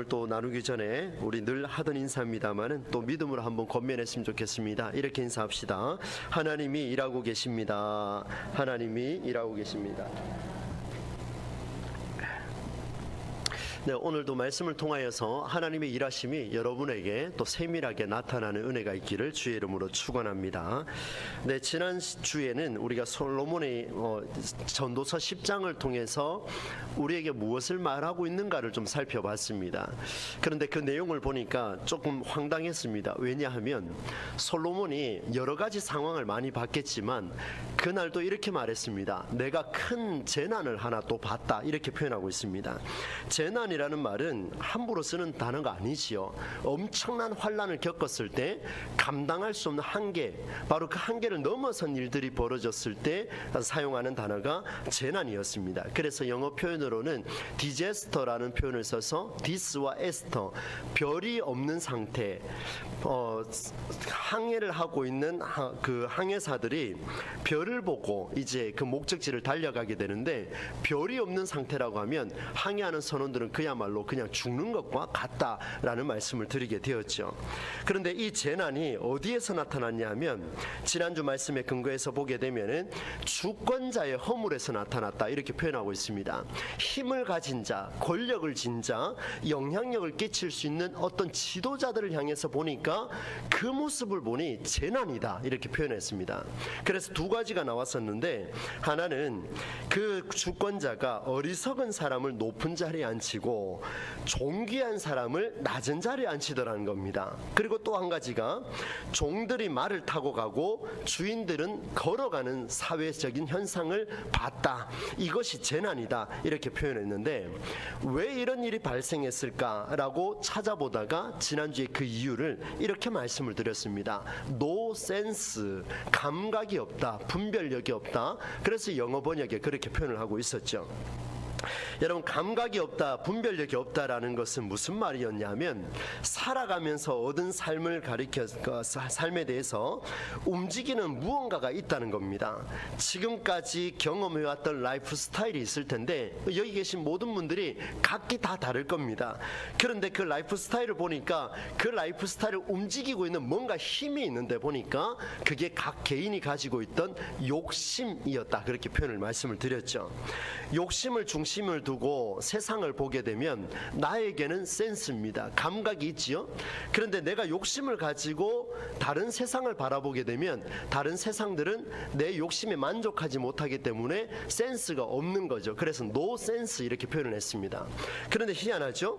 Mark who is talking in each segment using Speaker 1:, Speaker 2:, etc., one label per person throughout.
Speaker 1: 말씀을 또 나누기 전에 우리 늘 하던 인사입니다만은 또 믿음으로 한번 권면했으면 좋겠습니다. 이렇게 인사합시다. 하나님이 일하고 계십니다. 하나님이 일하고 계십니다. 네, 오늘도 말씀을 통하여서 하나님의 일하심이 여러분에게 또 세밀하게 나타나는 은혜가 있기를 주의 이름으로 축원합니다. 네, 지난 주에는 우리가 솔로몬의 전도서 10장을 통해서 우리에게 무엇을 말하고 있는가를 좀 살펴봤습니다. 그런데 그 내용을 보니까 조금 황당했습니다. 왜냐하면 솔로몬이 여러 가지 상황을 많이 봤겠지만 그날도 이렇게 말했습니다. 내가 큰 재난을 하나 또 봤다, 이렇게 표현하고 있습니다. 재난이라는 말은 함부로 쓰는 단어가 아니지요. 엄청난 환난을 겪었을 때 감당할 수 없는 한계, 바로 그 한계를 넘어선 일들이 벌어졌을 때 사용하는 단어가 재난이었습니다. 그래서 영어 표현으로는 디제스터라는 표현을 써서 디스와 에스터, 별이 없는 상태, 항해를 하고 있는 그 항해사들이 별을 보고 이제 그 목적지를 달려가게 되는데, 별이 없는 상태라고 하면 항해하는 선원들은 그야말로 그냥 죽는 것과 같다라는 말씀을 드리게 되었죠. 그런데 이 재난이 어디에서 나타났냐 하면 지난주 말씀에 근거해서 보게 되면은 주권자의 허물에서 나타났다, 이렇게 표현하고 있습니다. 힘을 가진 자, 권력을 진 자, 영향력을 끼칠 수 있는 어떤 지도자들을 향해서 보니까 그 모습을 보니 재난이다, 이렇게 표현했습니다. 그래서 두 가지가 나왔었는데, 하나는 그 주권자가 어리석은 사람을 높은 자리에 앉히고 존귀한 사람을 낮은 자리에 앉히더라는 겁니다. 그리고 또 한 가지가 종들이 말을 타고 가고 주인들은 걸어가는 사회적인 현상을 봤다, 이것이 재난이다, 이렇게 표현했는데, 왜 이런 일이 발생했을까라고 찾아보다가 지난주에 그 이유를 이렇게 말씀을 드렸습니다. No sense, 감각이 없다, 분별력이 없다. 그래서 영어 번역에 그렇게 표현을 하고 있었죠. 여러분, 감각이 없다, 분별력이 없다라는 것은 무슨 말이었냐면 살아가면서 얻은 삶을 삶에 대해서 움직이는 무언가가 있다는 겁니다. 지금까지 경험해왔던 라이프 스타일이 있을 텐데 여기 계신 모든 분들이 각기 다 다를 겁니다. 그런데 그 라이프 스타일을 보니까 그 라이프 스타일을 움직이고 있는 뭔가 힘이 있는데 보니까 그게 각 개인이 가지고 있던 욕심이었다, 그렇게 말씀을 드렸죠. 욕심을 중심을 두고 세상을 보게 되면 나에게는 센스입니다. 감각이 있지요. 그런데 내가 욕심을 가지고 다른 세상을 바라보게 되면 다른 세상들은 내 욕심에 만족하지 못하기 때문에 센스가 없는 거죠. 그래서 노 센스, 이렇게 표현을 했습니다. 그런데 희한하죠.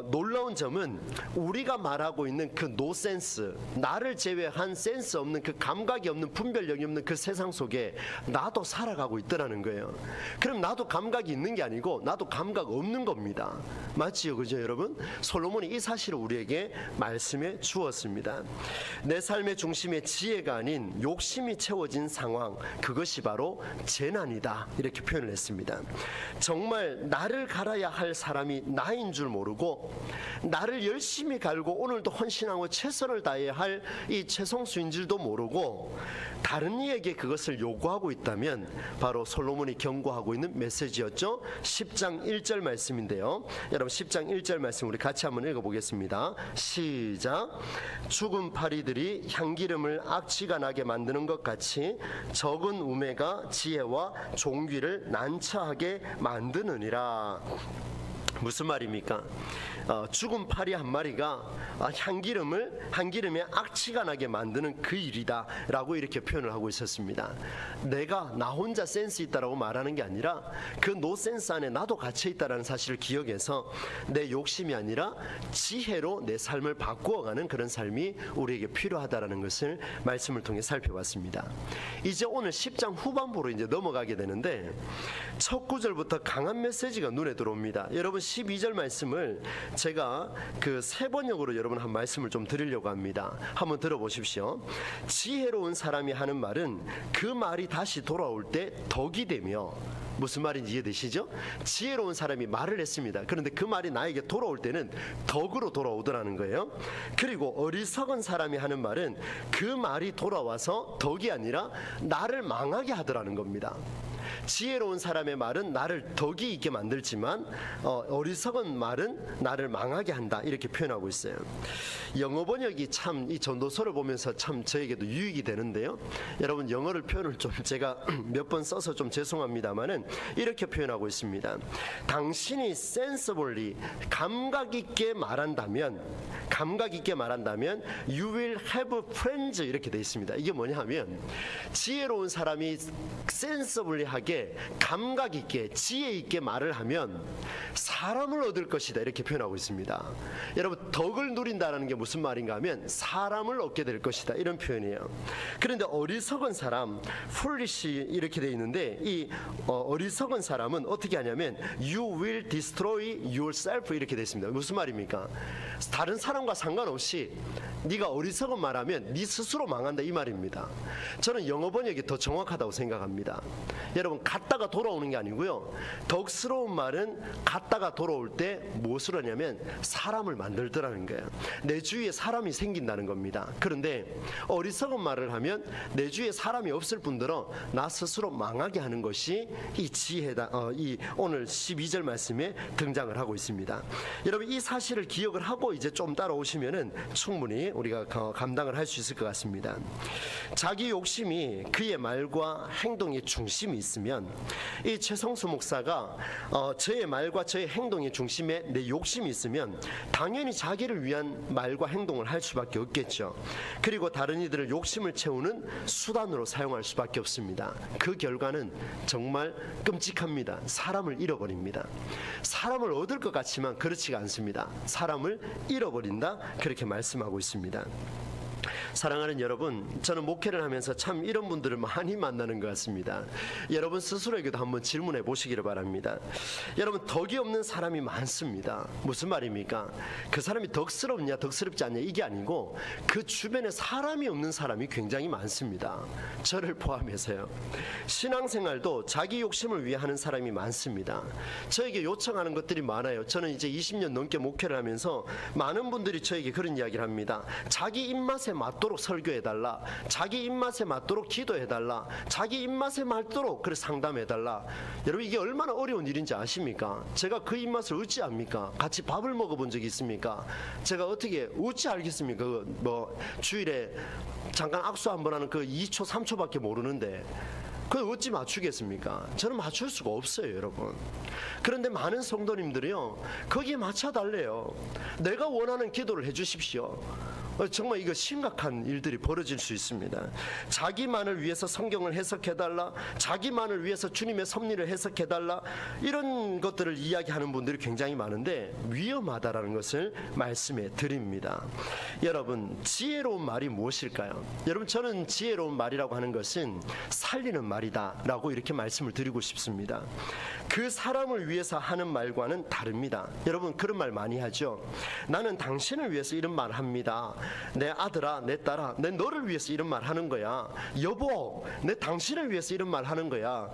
Speaker 1: 놀라운 점은 우리가 말하고 있는 그 노 센스, 나를 제외한 센스 없는, 그 감각이 없는, 분별력이 없는 그 세상 속에 나도 살아가고 있더라는 거예요. 그럼 나도 감각이 있는 게 아니고 나도 감각 없는 겁니다. 맞지요, 그죠 여러분? 솔로몬이 이 사실을 우리에게 말씀해 주었습니다. 내 삶의 중심에 지혜가 아닌 욕심이 채워진 상황, 그것이 바로 재난이다, 이렇게 표현을 했습니다. 정말 나를 갈아야 할 사람이 나인 줄 모르고 나를 열심히 갈고 오늘도 헌신하고 최선을 다해야 할 이 최성수인 줄도 모르고 다른 이에게 그것을 요구하고 있다면 바로 솔로몬이 경고하고 있는 메시지였죠. 10장 1절 말씀인데요. 여러분, 10장 1절 말씀 우리 같이 한번 읽어보겠습니다. 시작. 죽은 파리들이 향기름을 악취가 나게 만드는 것 같이 적은 우매가 지혜와 종귀를 난처하게 만드느니라. 무슨 말입니까? 죽은 파리 한 마리가 향기름에 악취가 나게 만드는 그 일이다 라고 이렇게 표현을 하고 있었습니다. 내가 나 혼자 센스 있다라고 말하는 게 아니라 그 노 센스 안에 나도 갇혀 있다라는 사실을 기억해서 내 욕심이 아니라 지혜로 내 삶을 바꾸어가는 그런 삶이 우리에게 필요하다라는 것을 말씀을 통해 살펴봤습니다. 이제 오늘 10장 후반부로 이제 넘어가게 되는데 첫 구절부터 강한 메시지가 눈에 들어옵니다. 여러분, 12절 말씀을 제가 그 세 번역으로 여러분 한 말씀을 좀 드리려고 합니다. 한번 들어보십시오. 지혜로운 사람이 하는 말은 그 말이 다시 돌아올 때 덕이 되며, 무슨 말인지 이해되시죠? 지혜로운 사람이 말을 했습니다. 그런데 그 말이 나에게 돌아올 때는 덕으로 돌아오더라는 거예요. 그리고 어리석은 사람이 하는 말은 그 말이 돌아와서 덕이 아니라 나를 망하게 하더라는 겁니다. 지혜로운 사람의 말은 나를 덕이 있게 만들지만 어리석은 말은 나를 망하게 한다, 이렇게 표현하고 있어요. 영어 번역이 참 이 전도서를 보면서 참 저에게도 유익이 되는데요. 여러분, 영어를 표현을 좀 제가 몇 번 써서 좀 죄송합니다만은 이렇게 표현하고 있습니다. 당신이 sensibly, 감각 있게 말한다면 you will have friends, 이렇게 돼 있습니다. 이게 뭐냐 하면, 지혜로운 사람이 sensibly하게, 감각 있게, 지혜 있게 말을 하면 사람을 얻을 것이다, 이렇게 표현하고 있습니다. 여러분, 덕을 누린다는 게 무슨 말인가 하면 사람을 얻게 될 것이다, 이런 표현이에요. 그런데 어리석은 사람, foolish, 이렇게 돼 있는데, 이 어리석은 사람은 어떻게 하냐면 you will destroy yourself, 이렇게 돼 있습니다. 무슨 말입니까? 다른 사람과 상관없이 네가 어리석은 말하면 네 스스로 망한다, 이 말입니다. 저는 영어 번역이 더 정확하다고 생각합니다. 여러분, 갔다가 돌아오는 게 아니고요, 덕스러운 말은 갔다가 돌아올 때 무엇을 하냐면 사람을 만들더라는 거예요. 내 주위에 사람이 생긴다는 겁니다. 그런데 어리석은 말을 하면 내 주위에 사람이 없을 뿐더러 나 스스로 망하게 하는 것이 이 지혜다. 이 오늘 12절 말씀에 등장을 하고 있습니다. 여러분, 이 사실을 기억을 하고 이제 좀 따라오시면은 충분히 우리가 감당을 할 수 있을 것 같습니다. 자기 욕심이 그의 말과 행동의 중심이 있으면, 이 최성수 목사가 저의 말과 저의 행동의 중심에 내 욕심이 있으면 당연히 자기를 위한 말과 행동을 할 수밖에 없겠죠. 그리고 다른 이들을 욕심을 채우는 수단으로 사용할 수밖에 없습니다. 그 결과는 정말 끔찍합니다. 사람을 잃어버립니다. 사람을 얻을 것 같지만 그렇지가 않습니다. 사람을 잃어버린다, 그렇게 말씀하고 있습니다. 사랑하는 여러분, 저는 목회를 하면서 참 이런 분들을 많이 만나는 것 같습니다. 여러분 스스로에게도 한번 질문해 보시기를 바랍니다. 여러분, 덕이 없는 사람이 많습니다. 무슨 말입니까? 그 사람이 덕스럽냐 덕스럽지 않냐 이게 아니고 그 주변에 사람이 없는 사람이 굉장히 많습니다. 저를 포함해서요. 신앙생활도 자기 욕심을 위해 하는 사람이 많습니다. 저에게 요청하는 것들이 많아요. 저는 이제 20년 넘게 목회를 하면서 많은 분들이 저에게 그런 이야기를 합니다. 자기 입맛에 맞도록 설교해달라, 자기 입맛에 맞도록 기도해달라, 자기 입맛에 맞도록 그래 상담해달라. 여러분, 이게 얼마나 어려운 일인지 아십니까? 제가 그 입맛을 어찌 압니까? 같이 밥을 먹어본 적이 있습니까? 제가 어떻게 어찌 알겠습니까? 뭐 주일에 잠깐 악수 한번 하는 그 2초 3초밖에 모르는데 그걸 어찌 맞추겠습니까? 저는 맞출 수가 없어요, 여러분. 그런데 많은 성도님들이요, 거기에 맞춰달래요. 내가 원하는 기도를 해주십시오. 정말 이거 심각한 일들이 벌어질 수 있습니다. 자기만을 위해서 성경을 해석해달라, 자기만을 위해서 주님의 섭리를 해석해달라, 이런 것들을 이야기하는 분들이 굉장히 많은데 위험하다라는 것을 말씀해 드립니다. 여러분, 지혜로운 말이 무엇일까요? 여러분, 저는 지혜로운 말이라고 하는 것은 살리는 말이다 라고 이렇게 말씀을 드리고 싶습니다. 그 사람을 위해서 하는 말과는 다릅니다. 여러분, 그런 말 많이 하죠. 나는 당신을 위해서 이런 말 합니다. 내 아들아, 내 딸아, 내 너를 위해서 이런 말 하는 거야. 여보, 내 당신을 위해서 이런 말 하는 거야.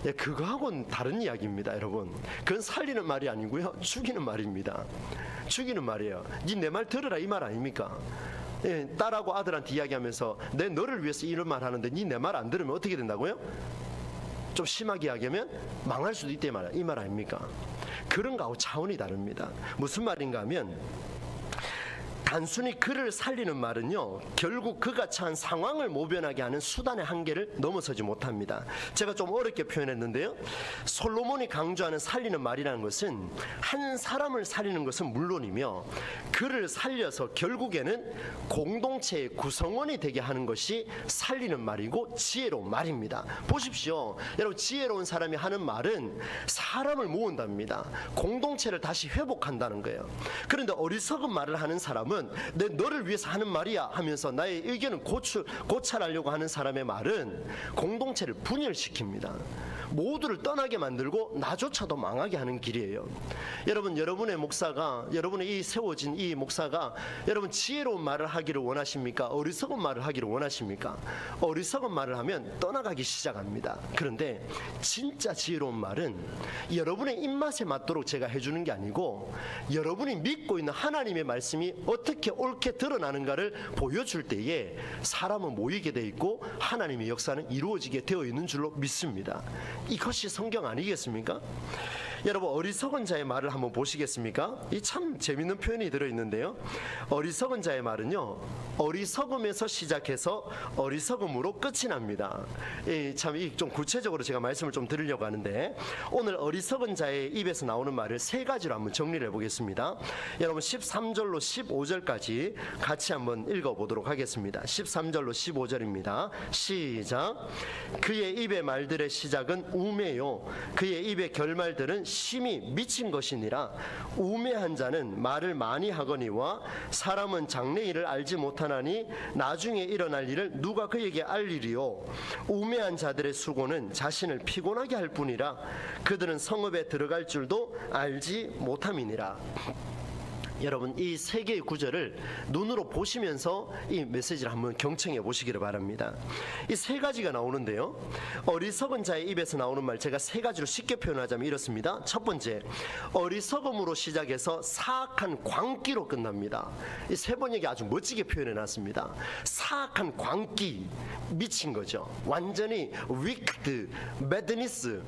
Speaker 1: 예, 그거하고는 다른 이야기입니다, 여러분. 그건 살리는 말이 아니고요, 죽이는 말입니다. 죽이는 말이에요. 니 내 말 들으라, 이 말 아닙니까? 예, 딸하고 아들한테 이야기하면서 내 너를 위해서 이런 말 하는데 니 내 말 안 들으면 어떻게 된다고요? 좀 심하게 이야기하면 망할 수도 있다, 이 말 아닙니까? 그런 거하고 차원이 다릅니다. 무슨 말인가 하면, 단순히 그를 살리는 말은요, 결국 그가 처한 상황을 모면하게 하는 수단의 한계를 넘어서지 못합니다. 제가 좀 어렵게 표현했는데요, 솔로몬이 강조하는 살리는 말이라는 것은 한 사람을 살리는 것은 물론이며 그를 살려서 결국에는 공동체의 구성원이 되게 하는 것이 살리는 말이고 지혜로운 말입니다. 보십시오, 여러분, 지혜로운 사람이 하는 말은 사람을 모은답니다. 공동체를 다시 회복한다는 거예요. 그런데 어리석은 말을 하는 사람은 내 너를 위해서 하는 말이야 하면서 나의 의견을 고찰하려고 하는 사람의 말은 공동체를 분열시킵니다. 모두를 떠나게 만들고 나조차도 망하게 하는 길이에요. 여러분, 여러분의 목사가, 여러분의 이 세워진 이 목사가 여러분 지혜로운 말을 하기를 원하십니까? 어리석은 말을 하기를 원하십니까? 어리석은 말을 하면 떠나가기 시작합니다. 그런데 진짜 지혜로운 말은 여러분의 입맛에 맞도록 제가 해주는 게 아니고 여러분이 믿고 있는 하나님의 말씀이 어떻게 옳게 드러나는가를 보여줄 때에 사람은 모이게 돼 있고 하나님의 역사는 이루어지게 되어 있는 줄로 믿습니다. 이것이 성경 아니겠습니까? 여러분, 어리석은 자의 말을 한번 보시겠습니까? 이 참 재밌는 표현이 들어있는데요. 어리석은 자의 말은요, 어리석음에서 시작해서 어리석음으로 끝이 납니다. 참 좀 구체적으로 제가 말씀을 좀 드리려고 하는데, 오늘 어리석은 자의 입에서 나오는 말을 세 가지로 한번 정리를 해보겠습니다. 여러분, 13절로 15절까지 같이 한번 읽어보도록 하겠습니다. 13절로 15절입니다. 시작. 그의 입의 말들의 시작은 우매요, 그의 입의 결말들은 심히 미친 것이니라. 우매한 자는 말을 많이 하거니와 사람은 장래일을 알지 못하나니 나중에 일어날 일을 누가 그에게 알리리요. 우매한 자들의 수고는 자신을 피곤하게 할 뿐이라 그들은 성읍에 들어갈 줄도 알지 못함이니라. 여러분, 이 세 개의 구절을 눈으로 보시면서 이 메시지를 한번 경청해 보시기를 바랍니다. 이 세 가지가 나오는데요, 어리석은 자의 입에서 나오는 말, 제가 세 가지로 쉽게 표현하자면 이렇습니다. 첫 번째, 어리석음으로 시작해서 사악한 광기로 끝납니다. 이 세 번역이 아주 멋지게 표현해 놨습니다. 사악한 광기, 미친 거죠. 완전히 wicked, madness,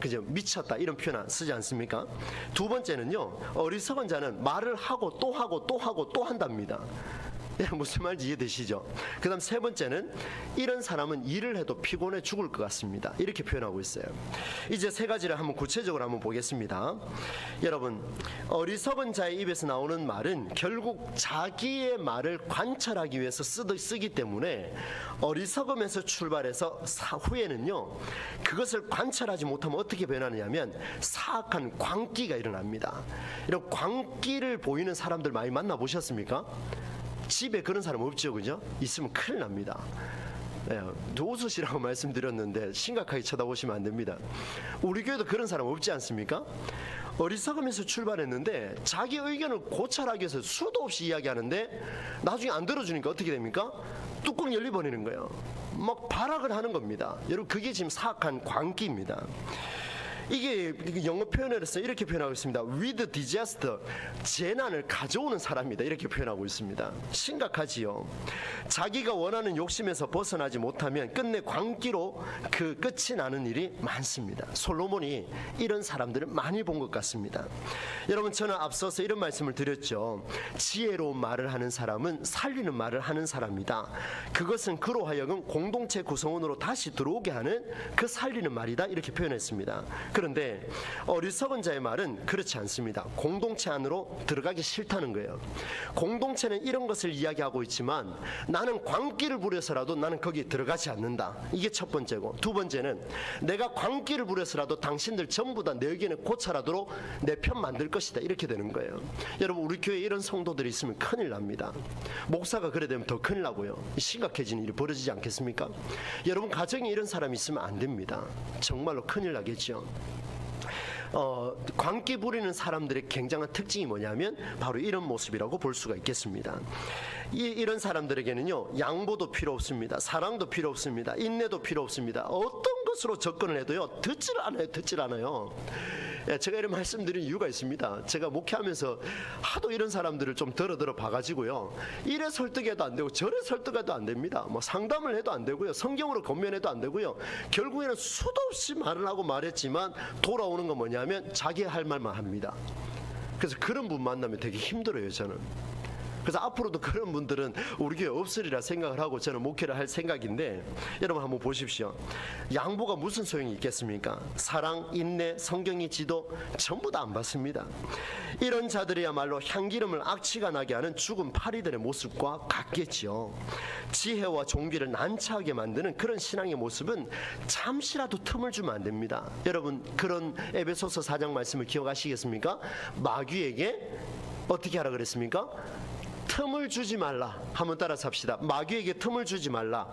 Speaker 1: 그죠? 미쳤다, 이런 표현 쓰지 않습니까? 두 번째는요, 어리석은 자는 말을 하고 또 하고 또 하고 또 한답니다. 무슨 말인지 이해되시죠? 그 다음 세 번째는, 이런 사람은 일을 해도 피곤해 죽을 것 같습니다, 이렇게 표현하고 있어요. 이제 세 가지를 한번 구체적으로 한번 보겠습니다. 여러분, 어리석은 자의 입에서 나오는 말은 결국 자기의 말을 관찰하기 위해서 쓰기 때문에, 어리석음에서 출발해서 후에는요, 그것을 관찰하지 못하면 어떻게 변하느냐면 사악한 광기가 일어납니다. 이런 광기를 보이는 사람들 많이 만나보셨습니까? 집에 그런 사람 없죠, 그죠? 있으면 큰일 납니다. 웃으시라고 말씀드렸는데 심각하게 쳐다보시면 안 됩니다. 우리 교회도 그런 사람 없지 않습니까? 어리석음에서 출발했는데 자기 의견을 고찰하기 위해서 수도 없이 이야기하는데 나중에 안 들어주니까 어떻게 됩니까? 뚜껑 열려버리는 거예요. 막 발악을 하는 겁니다. 여러분, 그게 지금 사악한 광기입니다. 이게 영어 표현을 해서 이렇게 표현하고 있습니다. with disaster, 재난을 가져오는 사람이다, 이렇게 표현하고 있습니다. 심각하지요. 자기가 원하는 욕심에서 벗어나지 못하면 끝내 광기로 그 끝이 나는 일이 많습니다. 솔로몬이 이런 사람들을 많이 본 것 같습니다. 여러분, 저는 앞서서 이런 말씀을 드렸죠. 지혜로운 말을 하는 사람은 살리는 말을 하는 사람이다. 그것은 그로 하여금 공동체 구성원으로 다시 들어오게 하는 그 살리는 말이다, 이렇게 표현했습니다. 그런데 어리석은 자의 말은 그렇지 않습니다. 공동체 안으로 들어가기 싫다는 거예요. 공동체는 이런 것을 이야기하고 있지만 나는 광기를 부려서라도 나는 거기에 들어가지 않는다. 이게 첫 번째고, 두 번째는 내가 광기를 부려서라도 당신들 전부 다 내 의견에 고찰하도록 내 편 만들 것이다, 이렇게 되는 거예요. 여러분, 우리 교회에 이런 성도들이 있으면 큰일 납니다. 목사가 그래 되면 더 큰일 나고요. 심각해지는 일이 벌어지지 않겠습니까? 여러분, 가정에 이런 사람이 있으면 안 됩니다. 정말로 큰일 나겠죠. 광기 부리는 사람들의 굉장한 특징이 뭐냐면 바로 이런 모습이라고 볼 수가 있겠습니다. 이런 사람들에게는요, 양보도 필요 없습니다. 사랑도 필요 없습니다. 인내도 필요 없습니다. 어떤 것으로 접근을 해도요, 듣질 않아요. 제가 이런 말씀드린 이유가 있습니다. 제가 목회하면서 하도 이런 사람들을 좀 들어 봐가지고요, 이래 설득해도 안 되고 저래 설득해도 안 됩니다. 뭐 상담을 해도 안 되고요, 성경으로 권면해도 안 되고요, 결국에는 수도 없이 말을 하고 말했지만 돌아오는 건 뭐냐면 자기 할 말만 합니다. 그래서 그런 분 만나면 되게 힘들어요, 저는. 그래서 앞으로도 그런 분들은 우리 교회 없으리라 생각을 하고 저는 목회를 할 생각인데, 여러분 한번 보십시오. 양보가 무슨 소용이 있겠습니까? 사랑, 인내, 성경의 지도 전부 다 안 받습니다. 이런 자들이야말로 향기름을 악취가 나게 하는 죽은 파리들의 모습과 같겠지요. 지혜와 종기를 난처하게 만드는 그런 신앙의 모습은 잠시라도 틈을 주면 안 됩니다. 여러분, 그런 에베소서 4장 말씀을 기억하시겠습니까? 마귀에게 어떻게 하라 그랬습니까? 틈을 주지 말라. 한번 따라서 합시다. 마귀에게 틈을 주지 말라.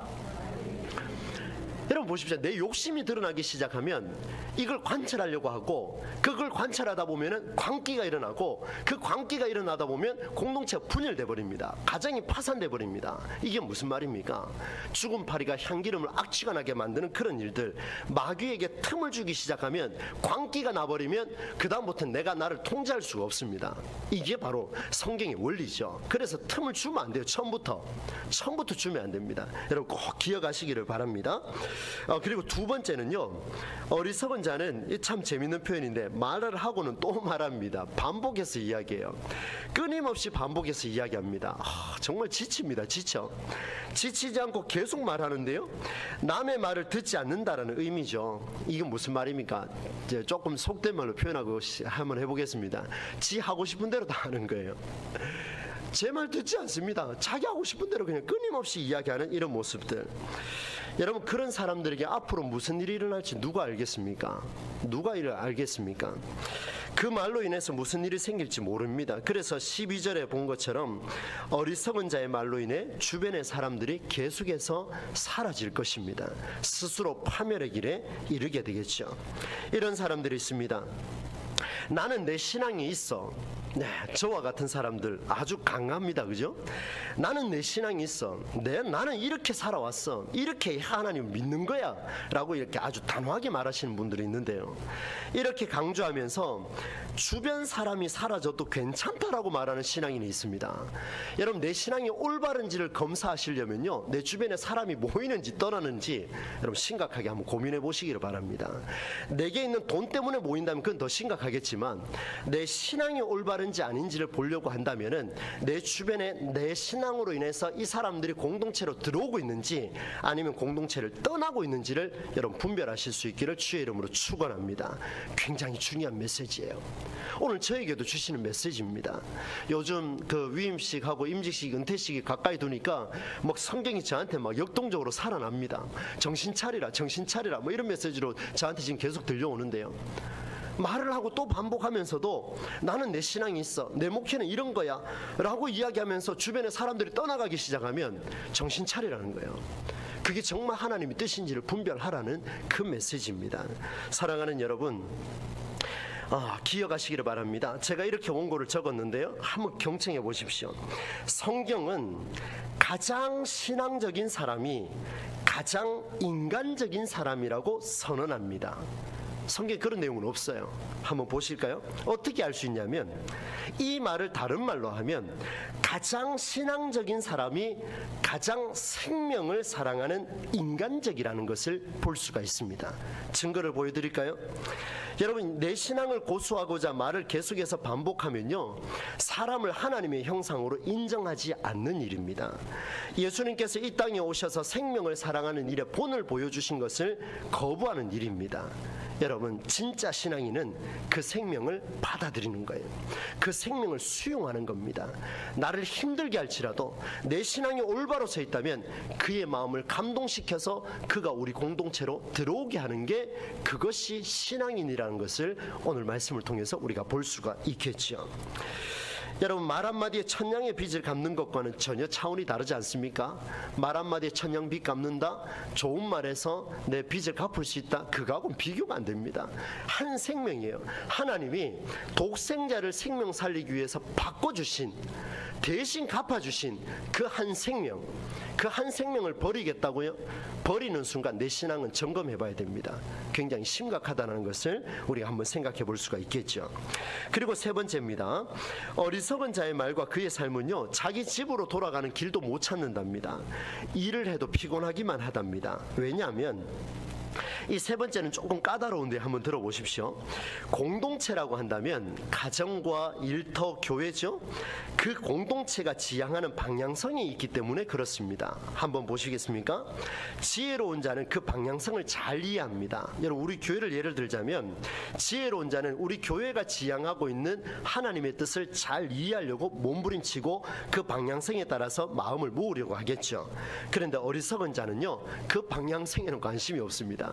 Speaker 1: 여러분 보십시오. 내 욕심이 드러나기 시작하면 이걸 관찰하려고 하고, 그걸 관찰하다 보면은 광기가 일어나고, 그 광기가 일어나다 보면 공동체가 분열돼 버립니다. 가정이 파산돼 버립니다. 이게 무슨 말입니까? 죽은 파리가 향기름을 악취가 나게 만드는 그런 일들, 마귀에게 틈을 주기 시작하면, 광기가 나버리면 그 다음부터는 내가 나를 통제할 수가 없습니다. 이게 바로 성경의 원리죠. 그래서 틈을 주면 안 돼요. 처음부터 주면 안 됩니다. 여러분 꼭 기억하시기를 바랍니다. 그리고 두 번째는요, 어리석은 자는 이 참 재밌는 표현인데 말을 하고는 또 말합니다. 반복해서 이야기해요. 끊임없이 반복해서 이야기합니다. 정말 지칩니다. 지치지 않고 계속 말하는데요, 남의 말을 듣지 않는다라는 의미죠. 이게 무슨 말입니까? 이제 조금 속된 말로 표현하고 한번 해보겠습니다. 지 하고 싶은 대로 다 하는 거예요. 제 말 듣지 않습니다. 자기 하고 싶은 대로 그냥 끊임없이 이야기하는 이런 모습들. 여러분, 그런 사람들에게 앞으로 무슨 일이 일어날지 누가 알겠습니까? 누가 이를 알겠습니까? 그 말로 인해서 무슨 일이 생길지 모릅니다. 그래서 12절에 본 것처럼 어리석은 자의 말로 인해 주변의 사람들이 계속해서 사라질 것입니다. 스스로 파멸의 길에 이르게 되겠죠. 이런 사람들이 있습니다. 나는 내 신앙이 있어. 네, 저와 같은 사람들 아주 강합니다. 그죠? 나는 내 신앙이 있어. 나는 이렇게 살아왔어. 이렇게 하나님 믿는 거야 라고 이렇게 아주 단호하게 말하시는 분들이 있는데요, 이렇게 강조하면서 주변 사람이 사라져도 괜찮다라고 말하는 신앙인이 있습니다. 여러분, 내 신앙이 올바른지를 검사하시려면요, 내 주변에 사람이 모이는지 떠나는지 여러분 심각하게 한번 고민해 보시기를 바랍니다. 내게 있는 돈 때문에 모인다면 그건 더 심각하겠지만, 내 신앙이 올바른지 아닌지를 보려고 한다면은 내 주변에 내 신앙으로 인해서 이 사람들이 공동체로 들어오고 있는지 아니면 공동체를 떠나고 있는지를 여러분 분별하실 수 있기를 주의 이름으로 축원합니다. 굉장히 중요한 메시지예요. 오늘 저에게도 주시는 메시지입니다. 요즘 그 위임식하고 임직식, 은퇴식이 가까이 두니까 막 성경이 저한테 막 역동적으로 살아납니다. 정신 차리라, 정신 차리라, 뭐 이런 메시지로 저한테 지금 계속 들려오는데요, 말을 하고 또 반복하면서도 나는 내 신앙이 있어, 내 목회는 이런 거야 라고 이야기하면서 주변에 사람들이 떠나가기 시작하면 정신 차리라는 거예요. 그게 정말 하나님의 뜻인지를 분별하라는 그 메시지입니다. 사랑하는 여러분, 기억하시기를 바랍니다. 제가 이렇게 원고를 적었는데요, 한번 경청해 보십시오. 성경은 가장 신앙적인 사람이 가장 인간적인 사람이라고 선언합니다. 성경에 그런 내용은 없어요. 한번 보실까요? 어떻게 알 수 있냐면, 이 말을 다른 말로 하면 가장 신앙적인 사람이 가장 생명을 사랑하는 인간적이라는 것을 볼 수가 있습니다. 증거를 보여드릴까요? 여러분, 내 신앙을 고수하고자 말을 계속해서 반복하면요, 사람을 하나님의 형상으로 인정하지 않는 일입니다. 예수님께서 이 땅에 오셔서 생명을 사랑하는 일의 본을 보여주신 것을 거부하는 일입니다. 여러분, 진짜 신앙인은 그 생명을 받아들이는 거예요. 그 생명을 수용하는 겁니다. 나를 힘들게 할지라도 내 신앙이 올바로 서 있다면 그의 마음을 감동시켜서 그가 우리 공동체로 들어오게 하는 게, 그것이 신앙인이라는 것을 오늘 말씀을 통해서 우리가 볼 수가 있겠죠. 여러분, 말 한마디에 천냥의 빚을 갚는 것과는 전혀 차원이 다르지 않습니까? 말 한마디에 천냥 빚 갚는다? 좋은 말에서 내 빚을 갚을 수 있다? 그거하고는 비교가 안 됩니다. 한 생명이에요. 하나님이 독생자를 생명 살리기 위해서 바꿔주신, 대신 갚아주신 그 한 생명, 그 한 생명을 버리겠다고요? 버리는 순간 내 신앙은 점검해 봐야 됩니다. 굉장히 심각하다는 것을 우리가 한번 생각해 볼 수가 있겠죠. 그리고 세 번째입니다. 어리석은 자의 말과 그의 삶은요, 자기 집으로 돌아가는 길도 못 찾는답니다. 일을 해도 피곤하기만 하답니다. 왜냐하면 이 세 번째는 조금 까다로운데 한번 들어보십시오. 공동체라고 한다면 가정과 일터, 교회죠. 그 공동체가 지향하는 방향성이 있기 때문에 그렇습니다. 한번 보시겠습니까? 지혜로운 자는 그 방향성을 잘 이해합니다. 여러분, 우리 교회를 예를 들자면, 지혜로운 자는 우리 교회가 지향하고 있는 하나님의 뜻을 잘 이해하려고 몸부림치고 그 방향성에 따라서 마음을 모으려고 하겠죠. 그런데 어리석은 자는요, 그 방향성에는 관심이 없습니다.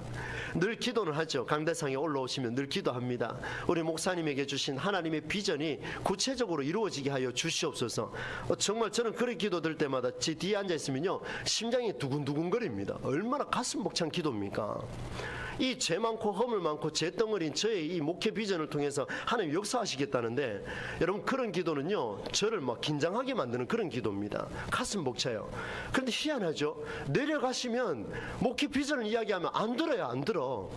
Speaker 1: 늘 기도는 하죠. 강대상에 올라오시면 늘 기도합니다. 우리 목사님에게 주신 하나님의 비전이 구체적으로 이루어지게 하여 주시옵소서. 정말 저는 그런 기도 들 때마다 제 뒤에 앉아있으면요, 심장이 두근두근거립니다. 얼마나 가슴 벅찬 기도입니까? 이 죄 많고 허물 많고 죄 덩어리인 저의 이 목회 비전을 통해서 하나님 역사하시겠다는데, 여러분, 그런 기도는요, 저를 막 긴장하게 만드는 그런 기도입니다. 가슴 벅차요. 그런데 희한하죠. 내려가시면 목회 비전을 이야기하면 안 들어요. 안 들어.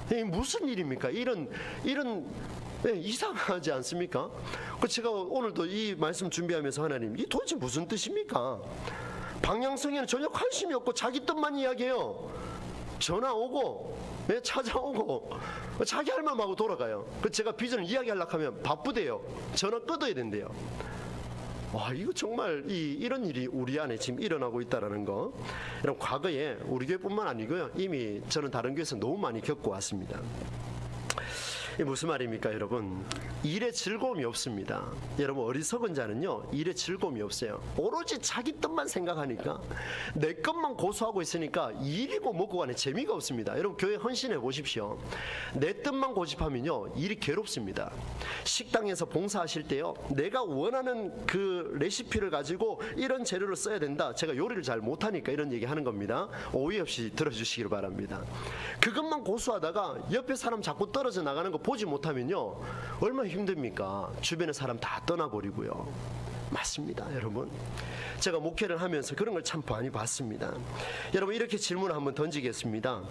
Speaker 1: 이게 무슨 일입니까? 이런 이상하지 않습니까? 제가 오늘도 이 말씀 준비하면서, 하나님, 이 도대체 무슨 뜻입니까? 방향성에는 전혀 관심이 없고 자기 뜻만 이야기해요. 전화 오고 찾아오고 자기 할 말만 하고 돌아가요. 그 제가 비전을 이야기하려고 하면 바쁘대요. 전화 끊어야 된대요. 와, 이거 정말 이런 일이 우리 안에 지금 일어나고 있다는 거. 여러분, 과거에 우리 교회뿐만 아니고요, 이미 저는 다른 교회에서 너무 많이 겪고 왔습니다. 이게 무슨 말입니까, 여러분? 일에 즐거움이 없습니다. 여러분, 어리석은 자는요, 일에 즐거움이 없어요. 오로지 자기 뜻만 생각하니까, 내 것만 고수하고 있으니까 일이고 뭐고 간에 재미가 없습니다. 여러분, 교회 헌신해 보십시오. 내 뜻만 고집하면요, 일이 괴롭습니다. 식당에서 봉사하실 때요, 내가 원하는 그 레시피를 가지고 이런 재료를 써야 된다. 제가 요리를 잘 못하니까 이런 얘기 하는 겁니다. 오해 없이 들어주시기를 바랍니다. 그것만 고수하다가 옆에 사람 자꾸 떨어져 나가는 거 보지 못하면요, 얼마나 힘듭니까? 주변의 사람 다 떠나버리고요. 맞습니다, 여러분. 제가 목회를 하면서 그런 걸 참 많이 봤습니다. 여러분, 이렇게 질문을 한번 던지겠습니다.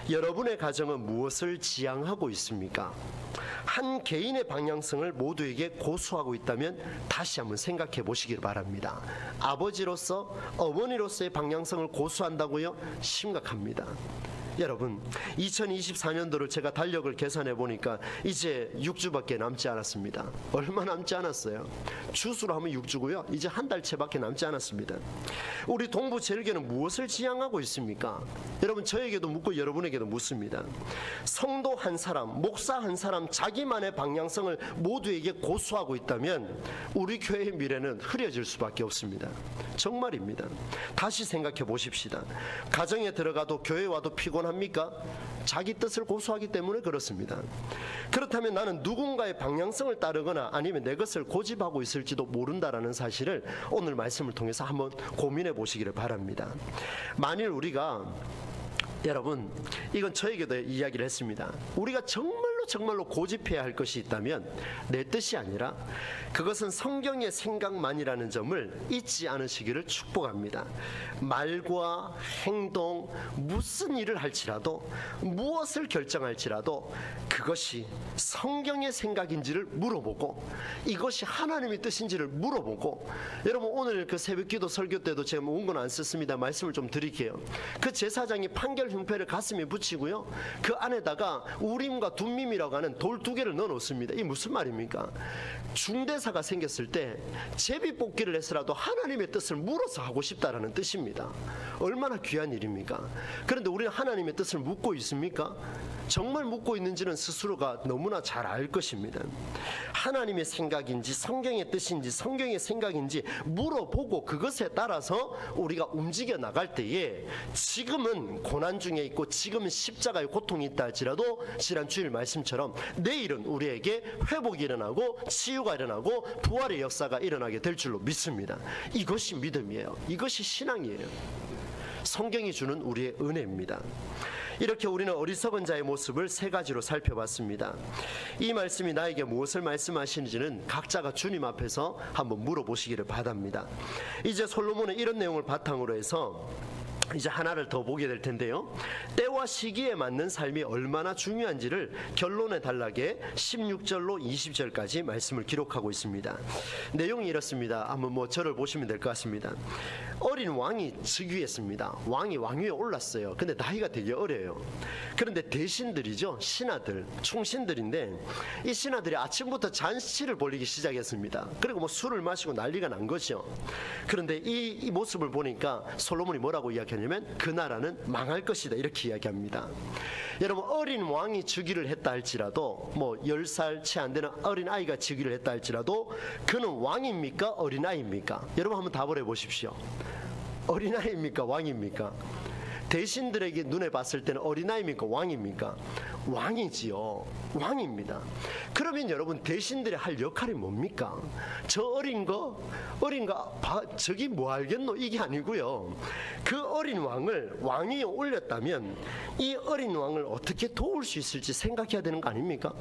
Speaker 1: 여러분의 가정은 무엇을 지향하고 있습니까? 한 개인의 방향성을 모두에게 고수하고 있다면 다시 한번 생각해 보시길 바랍니다. 아버지로서, 어머니로서의 방향성을 고수한다고요? 심각합니다. 여러분, 2024년도를 제가 달력을 계산해 보니까 이제 6주밖에 남지 않았습니다. 얼마 남지 않았어요. 주수로 하면 6주고요. 이제 한 달채밖에 남지 않았습니다. 우리 동부 제일교회는 무엇을 지향하고 있습니까? 여러분, 저에게도 묻고 여러분에게도 묻습니다. 성도 한 사람, 목사 한 사람 자기만의 방향성을 모두에게 고수하고 있다면 우리 교회의 미래는 흐려질 수밖에 없습니다. 정말입니다. 다시 생각해 보십시다. 가정에 들어가도 교회 와도 피곤합니까? 자기 뜻을 고수하기 때문에 그렇습니다. 그렇다면 나는 누군가의 방향성을 따르거나 아니면 내 것을 고집하고 있을지도 모른다라는 사실을 오늘 말씀을 통해서 한번 고민해 보시기를 바랍니다. 만일 우리가, 여러분, 이건 저에게도 이야기를 했습니다. 우리가 정말로 고집해야 할 것이 있다면 내 뜻이 아니라 그것은 성경의 생각만이라는 점을 잊지 않으시기를 축복합니다. 말과 행동, 무슨 일을 할지라도, 무엇을 결정할지라도 그것이 성경의 생각인지를 물어보고 이것이 하나님의 뜻인지를 물어보고, 여러분, 오늘 그 새벽기도 설교 때도 제가 원고는 안 썼습니다. 말씀을 좀 드릴게요. 그 제사장이 판결 흉패를 가슴에 붙이고요, 그 안에다가 우림과 둠밈이라고 하는 돌 2개를 넣어 놓습니다. 이게 무슨 말입니까? 중대사가 생겼을 때 제비뽑기를 해서라도 하나님의 뜻을 물어서 하고 싶다라는 뜻입니다. 얼마나 귀한 일입니까? 그런데 우리는 하나님의 뜻을 묻고 있습니까? 정말 묻고 있는지는 스스로가 너무나 잘 알 것입니다. 하나님의 생각인지 성경의 뜻인지 성경의 생각인지 물어보고 그것에 따라서 우리가 움직여 나갈 때에, 지금은 고난 중에 있고 지금은 십자가의 고통이 있다 할지라도 지난 주일 말씀처럼 내일은 우리에게 회복이 일어나고 치유가 일어나고 부활의 역사가 일어나게 될 줄로 믿습니다. 이것이 믿음이에요. 이것이 신앙이에요. 성경이 주는 우리의 은혜입니다. 이렇게 우리는 어리석은 자의 모습을 3가지로 살펴봤습니다. 이 말씀이 나에게 무엇을 말씀하시는지는 각자가 주님 앞에서 한번 물어보시기를 바랍니다. 이제 솔로몬은 이런 내용을 바탕으로 해서 이제 하나를 더 보게 될 텐데요, 때와 시기에 맞는 삶이 얼마나 중요한지를 결론에 단락에 16절로 20절까지 말씀을 기록하고 있습니다. 내용이 이렇습니다. 한번 저를 보시면 될 것 같습니다. 어린 왕이 즉위했습니다. 왕이 왕위에 올랐어요. 근데 나이가 되게 어려요. 그런데 대신들이죠, 신하들, 충신들인데 이 신하들이 아침부터 잔치를 벌이기 시작했습니다. 그리고 술을 마시고 난리가 난 거죠. 그런데 이 모습을 보니까 솔로몬이 뭐라고 이야기하냐면, 그 나라는 망할 것이다, 이렇게 이야기합니다. 여러분, 어린 왕이 즉위를 했다 할지라도, 10살 채 안 되는 어린 아이가 즉위를 했다 할지라도 그는 왕입니까, 어린 아이입니까? 여러분, 한번 답을 해보십시오. 어린 아이입니까, 왕입니까? 대신들에게 눈에 봤을 때는 어린아이입니까, 왕입니까? 왕이지요. 왕입니다. 그러면 여러분, 대신들이 할 역할이 뭡니까? 저 어린 거 저기 뭐 알겠노, 이게 아니고요. 그 어린 왕을 왕위에 올렸다면 이 어린 왕을 어떻게 도울 수 있을지 생각해야 되는 거 아닙니까?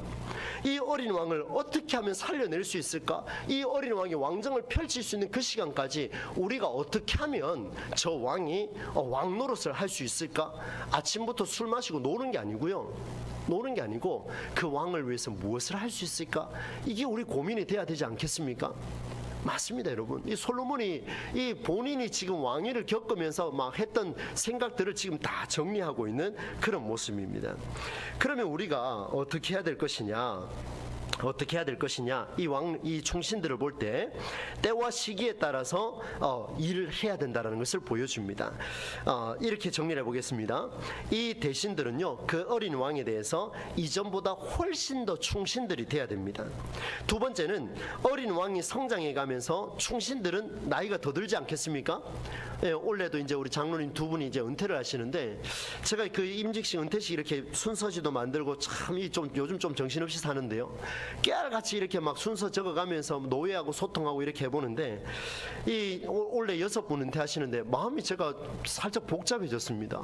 Speaker 1: 이 어린 왕을 어떻게 하면 살려낼 수 있을까? 이 어린 왕이 왕정을 펼칠 수 있는 그 시간까지 우리가 어떻게 하면 저 왕이 왕 노릇을 할 수 있을까? 아침부터 술 마시고 노는 게 아니고요. 노는 게 아니고 그 왕을 위해서 무엇을 할 수 있을까? 이게 우리 고민이 돼야 되지 않겠습니까? 맞습니다, 여러분. 이 솔로몬이 이 본인이 지금 왕위를 겪으면서 막 했던 생각들을 지금 다 정리하고 있는 그런 모습입니다. 그러면 우리가 어떻게 해야 될 것이냐? 이 충신들을 볼 때 때와 시기에 따라서 일을 해야 된다는 것을 보여줍니다. 이렇게 정리를 해보겠습니다. 이 대신들은요, 그 어린 왕에 대해서 이전보다 훨씬 더 충신들이 돼야 됩니다. 두 번째는 어린 왕이 성장해 가면서 충신들은 나이가 더 들지 않겠습니까? 예, 올해도 이제 우리 장로님 두 분이 이제 은퇴를 하시는데, 제가 그 임직식 은퇴식 이렇게 순서지도 만들고 참 요즘 좀 정신없이 사는데요. 깨알같이 이렇게 막 순서 적어가면서 노예하고 소통하고 이렇게 해보는데, 올해 6분 은퇴하시는데 마음이 제가 살짝 복잡해졌습니다.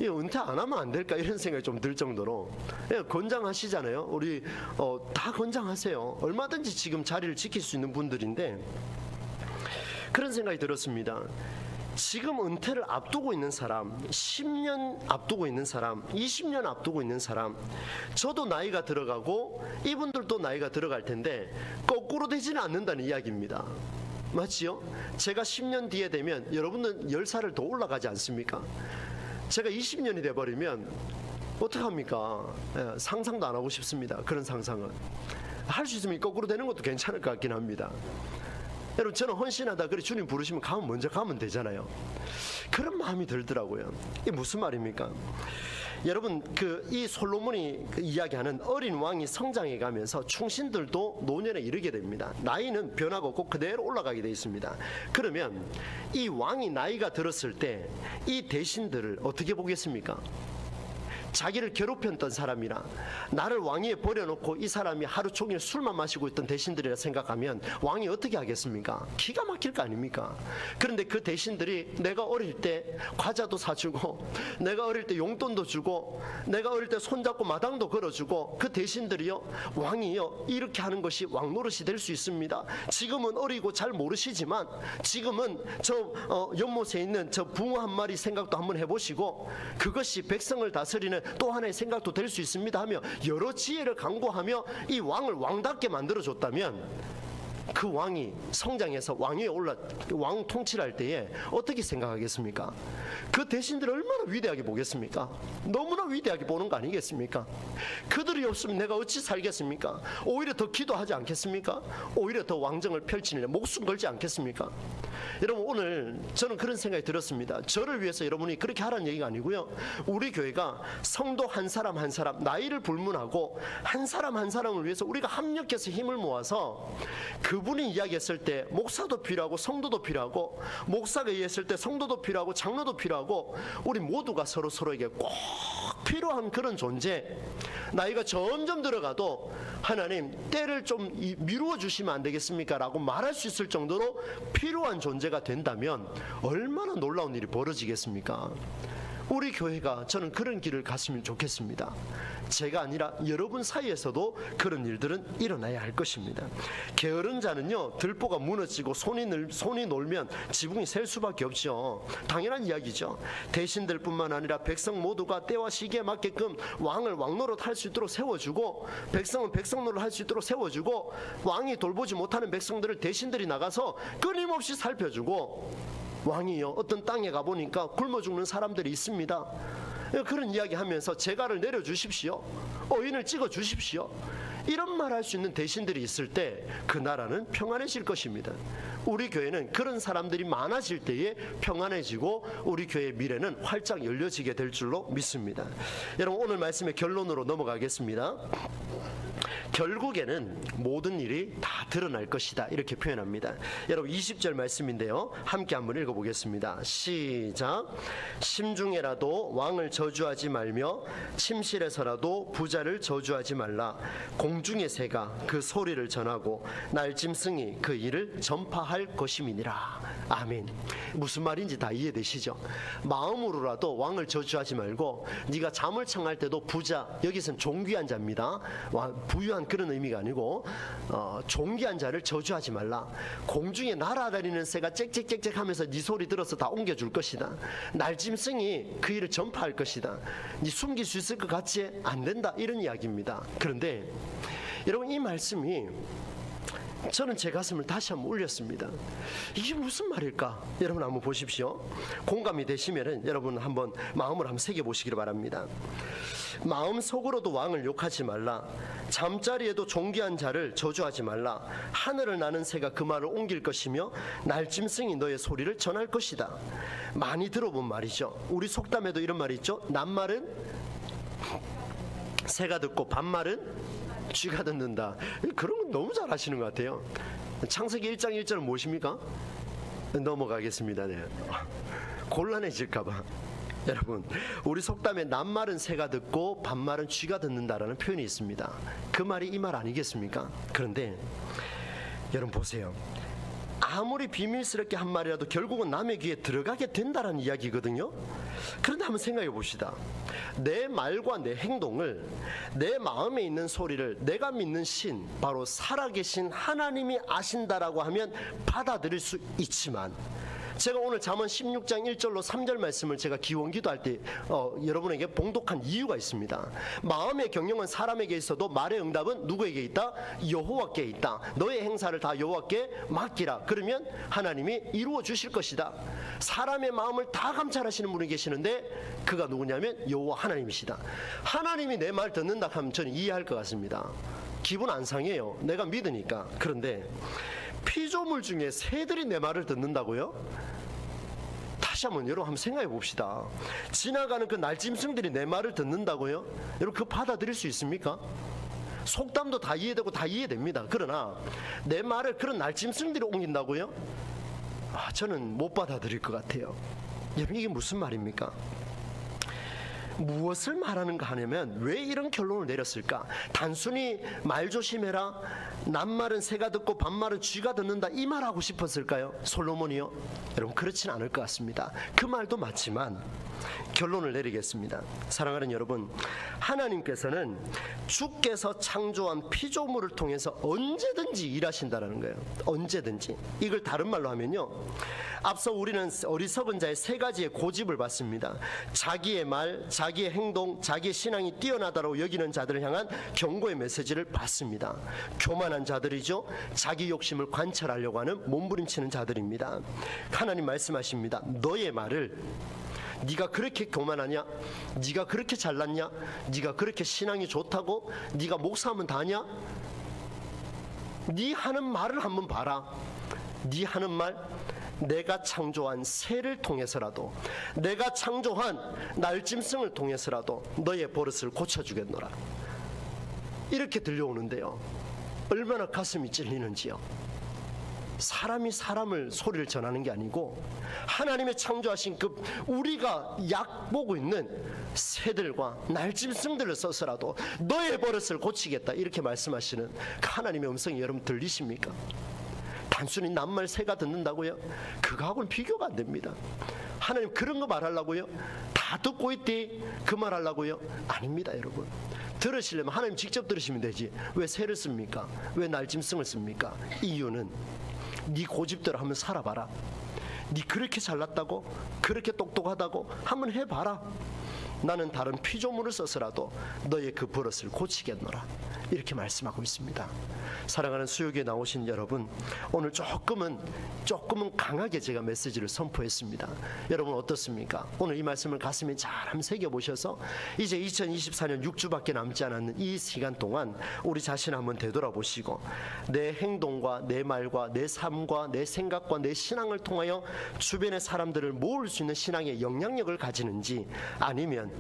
Speaker 1: 이 은퇴 안 하면 안 될까 이런 생각이 좀 들 정도로, 건장하시잖아요. 우리 다 건장하세요. 얼마든지 지금 자리를 지킬 수 있는 분들인데, 그런 생각이 들었습니다. 지금 은퇴를 앞두고 있는 사람, 10년 앞두고 있는 사람, 20년 앞두고 있는 사람, 저도 나이가 들어가고 이분들도 나이가 들어갈 텐데 거꾸로 되지는 않는다는 이야기입니다. 맞지요? 제가 10년 뒤에 되면 여러분은 10살을 더 올라가지 않습니까? 제가 20년이 돼버리면 어떡합니까? 상상도 안 하고 싶습니다. 그런 상상은. 할 수 있으면 거꾸로 되는 것도 괜찮을 것 같긴 합니다. 여러분, 저는 헌신하다 그래 주님 부르시면 먼저 가면 되잖아요. 그런 마음이 들더라고요. 이게 무슨 말입니까? 여러분, 이 솔로몬이 이야기하는 어린 왕이 성장해 가면서 충신들도 노년에 이르게 됩니다. 나이는 변화가 없고 그대로 올라가게 되어 있습니다. 그러면 이 왕이 나이가 들었을 때 이 대신들을 어떻게 보겠습니까? 자기를 괴롭혔던 사람이나 나를 왕위에 버려놓고 이 사람이 하루 종일 술만 마시고 있던 대신들이라 생각하면 왕이 어떻게 하겠습니까? 기가 막힐 거 아닙니까? 그런데 그 대신들이 내가 어릴 때 과자도 사주고, 내가 어릴 때 용돈도 주고, 내가 어릴 때 손잡고 마당도 걸어주고, 그 대신들이요, 왕이요, 이렇게 하는 것이 왕 노릇이 될 수 있습니다. 지금은 어리고 잘 모르시지만 지금은 저 연못에 있는 저 붕어 한 마리 생각도 한번 해보시고, 그것이 백성을 다스리는 또 하나의 생각도 될 수 있습니다 하며 여러 지혜를 강구하며 이 왕을 왕답게 만들어줬다면, 그 왕이 성장해서 왕위에 왕 통치를 할 때에 어떻게 생각하겠습니까? 그 대신들을 얼마나 위대하게 보겠습니까? 너무나 위대하게 보는 거 아니겠습니까? 그들이 없으면 내가 어찌 살겠습니까? 오히려 더 기도하지 않겠습니까? 오히려 더 왕정을 펼치는 목숨 걸지 않겠습니까? 여러분, 오늘 저는 그런 생각이 들었습니다. 저를 위해서 여러분이 그렇게 하라는 얘기가 아니고요, 우리 교회가 성도 한 사람 한 사람 나이를 불문하고 한 사람 한 사람을 위해서 우리가 합력해서 힘을 모아서, 그분이 이야기했을 때 목사도 필요하고 성도도 필요하고, 목사가 이야기했을 때 성도도 필요하고 장로도 필요하고, 우리 모두가 서로에게 꼭 필요한 그런 존재, 나이가 점점 들어가도 하나님 때를 좀 미루어 주시면 안 되겠습니까? 라고 말할 수 있을 정도로 필요한 존재가 된다면 얼마나 놀라운 일이 벌어지겠습니까? 우리 교회가 저는 그런 길을 갔으면 좋겠습니다. 제가 아니라 여러분 사이에서도 그런 일들은 일어나야 할 것입니다. 게으른 자는요, 들보가 무너지고 손이 놀면 지붕이 셀 수밖에 없죠. 당연한 이야기죠. 대신들뿐만 아니라 백성 모두가 때와 시기에 맞게끔 왕을 왕노릇 할 수 있도록 세워주고, 백성은 백성 노릇 할 수 있도록 세워주고, 왕이 돌보지 못하는 백성들을 대신들이 나가서 끊임없이 살펴주고, 왕이요, 어떤 땅에 가보니까 굶어 죽는 사람들이 있습니다. 그런 이야기 하면서 재갈을 내려주십시오, 어인을 찍어주십시오, 이런 말 할 수 있는 대신들이 있을 때 그 나라는 평안해질 것입니다. 우리 교회는 그런 사람들이 많아질 때에 평안해지고 우리 교회의 미래는 활짝 열려지게 될 줄로 믿습니다. 여러분, 오늘 말씀의 결론으로 넘어가겠습니다. 결국에는 모든 일이 다 드러날 것이다, 이렇게 표현합니다. 여러분, 20절 말씀인데요, 함께 한번 읽어보겠습니다. 시작. 심중에라도 왕을 저주하지 말며 침실에서라도 부자를 저주하지 말라. 공중의 새가 그 소리를 전하고 날짐승이 그 일을 전파할 것임이니라. 아멘. 무슨 말인지 다 이해되시죠? 마음으로라도 왕을 저주하지 말고, 네가 잠을 청할 때도 부자, 여기서는 존귀한 자입니다. 부유한 그런 의미가 아니고 존귀한 자를 저주하지 말라. 공중에 날아다니는 새가 짹짹짹짹 하면서 네 소리 들어서 다 옮겨줄 것이다. 날짐승이 그 일을 전파할 것이다. 네 숨길 수 있을 것 같지? 안 된다, 이런 이야기입니다. 그런데 여러분, 이 말씀이 저는 제 가슴을 다시 한번 울렸습니다. 이게 무슨 말일까? 여러분 한번 보십시오. 공감이 되시면은 여러분 한번 마음을 한번 새겨보시기를 바랍니다. 마음속으로도 왕을 욕하지 말라. 잠자리에도 존귀한 자를 저주하지 말라. 하늘을 나는 새가 그 말을 옮길 것이며 날짐승이 너의 소리를 전할 것이다. 많이 들어본 말이죠. 우리 속담에도 이런 말이 있죠. 낱말은 새가 듣고 반말은 쥐가 듣는다. 그런 건 너무 잘 하시는 것 같아요. 창세기 1장 1절은 무엇입니까? 넘어가겠습니다. 네. 곤란해질까봐. 여러분, 우리 속담에 낱말은 새가 듣고 반말은 쥐가 듣는다라는 표현이 있습니다. 그 말이 이 말 아니겠습니까? 그런데 여러분 보세요. 아무리 비밀스럽게 한 말이라도 결국은 남의 귀에 들어가게 된다는 이야기거든요. 그런데 한번 생각해 봅시다. 내 말과 내 행동을, 내 마음에 있는 소리를 내가 믿는 신, 바로 살아계신 하나님이 아신다라고 하면 받아들일 수 있지만, 제가 오늘 잠언 16장 1절로 3절 말씀을 제가 기원기도할 때 여러분에게 봉독한 이유가 있습니다. 마음의 경영은 사람에게 있어도 말의 응답은 누구에게 있다? 여호와께 있다. 너의 행사를 다 여호와께 맡기라. 그러면 하나님이 이루어 주실 것이다. 사람의 마음을 다 감찰하시는 분이 계시는데 그가 누구냐면 여호와 하나님이시다. 하나님이 내 말 듣는다 하면 저는 이해할 것 같습니다. 기분 안 상해요. 내가 믿으니까. 그런데 피조물 중에 새들이 내 말을 듣는다고요? 다시 한번 생각해 봅시다. 지나가는 그 날짐승들이 내 말을 듣는다고요? 여러분 그거 받아들일 수 있습니까? 속담도 다 이해되고 다 이해됩니다. 그러나 내 말을 그런 날짐승들이 옮긴다고요? 저는 못 받아들일 것 같아요. 여러분 이게 무슨 말입니까? 무엇을 말하는가 하냐면 왜 이런 결론을 내렸을까? 단순히 말 조심해라, 낱말은 새가 듣고 반말은 쥐가 듣는다, 이 말하고 싶었을까요? 솔로몬이요? 여러분 그렇진 않을 것 같습니다. 그 말도 맞지만 결론을 내리겠습니다. 사랑하는 여러분, 하나님께서는 주께서 창조한 피조물을 통해서 언제든지 일하신다라는 거예요. 언제든지. 이걸 다른 말로 하면요, 앞서 우리는 어리석은 자의 세 가지의 고집을 봤습니다. 자기의 말, 자기의 행동, 자기의 신앙이 뛰어나다고 여기는 자들을 향한 경고의 메시지를 받습니다. 교만한 자들이죠. 자기 욕심을 관철하려고 하는 몸부림치는 자들입니다. 하나님 말씀하십니다. 너의 말을, 네가 그렇게 교만하냐? 네가 그렇게 잘났냐? 네가 그렇게 신앙이 좋다고? 네가 목사하면 다냐? 네 하는 말을 한번 봐라. 네 하는 말, 내가 창조한 새를 통해서라도, 내가 창조한 날짐승을 통해서라도 너의 버릇을 고쳐주겠노라. 이렇게 들려오는데요, 얼마나 가슴이 찔리는지요. 사람이 사람을 소리를 전하는 게 아니고 하나님의 창조하신 그 우리가 약보고 있는 새들과 날짐승들을 써서라도 너의 버릇을 고치겠다, 이렇게 말씀하시는 그 하나님의 음성이 여러분 들리십니까? 단순히 낱말 새가 듣는다고요? 그거하고는 비교가 안 됩니다. 하나님 그런 거 말하려고요? 다 듣고 있디 그 말하려고요? 아닙니다. 여러분 들으시려면 하나님 직접 들으시면 되지 왜 새를 씁니까? 왜 날짐승을 씁니까? 이유는 네 고집대로 한번 살아봐라. 네 그렇게 잘났다고, 그렇게 똑똑하다고 한번 해봐라. 나는 다른 피조물을 써서라도 너의 그 버릇을 고치겠노라, 이렇게 말씀하고 있습니다. 사랑하는 수요교에 나오신 여러분, 오늘 조금은 강하게 제가 메시지를 선포했습니다. 여러분 어떻습니까? 오늘 이 말씀을 가슴에 잘 한번 새겨보셔서 이제 2024년 6주밖에 남지 않았는 이 시간 동안 우리 자신을 한번 되돌아보시고, 내 행동과 내 말과 내 삶과 내 생각과 내 신앙을 통하여 주변의 사람들을 모을 수 있는 신앙의 영향력을 가지는지, 아니면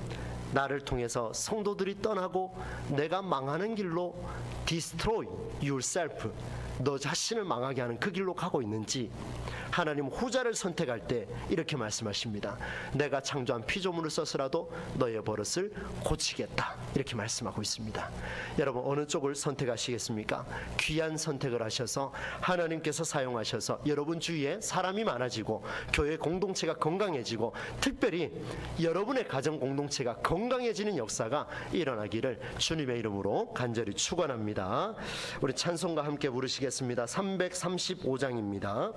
Speaker 1: 나를 통해서 성도들이 떠나고 내가 망하는 길로 destroy yourself, 너 자신을 망하게 하는 그 길로 가고 있는지, 하나님 후자를 선택할 때 이렇게 말씀하십니다. 내가 창조한 피조물을 써서라도 너의 버릇을 고치겠다, 이렇게 말씀하고 있습니다. 여러분 어느 쪽을 선택하시겠습니까? 귀한 선택을 하셔서 하나님께서 사용하셔서 여러분 주위에 사람이 많아지고 교회 공동체가 건강해지고 특별히 여러분의 가정 공동체가 건강해지는 역사가 일어나기를 주님의 이름으로 간절히 축원합니다. 우리 찬송과 함께 부르시겠습니다. 335장입니다.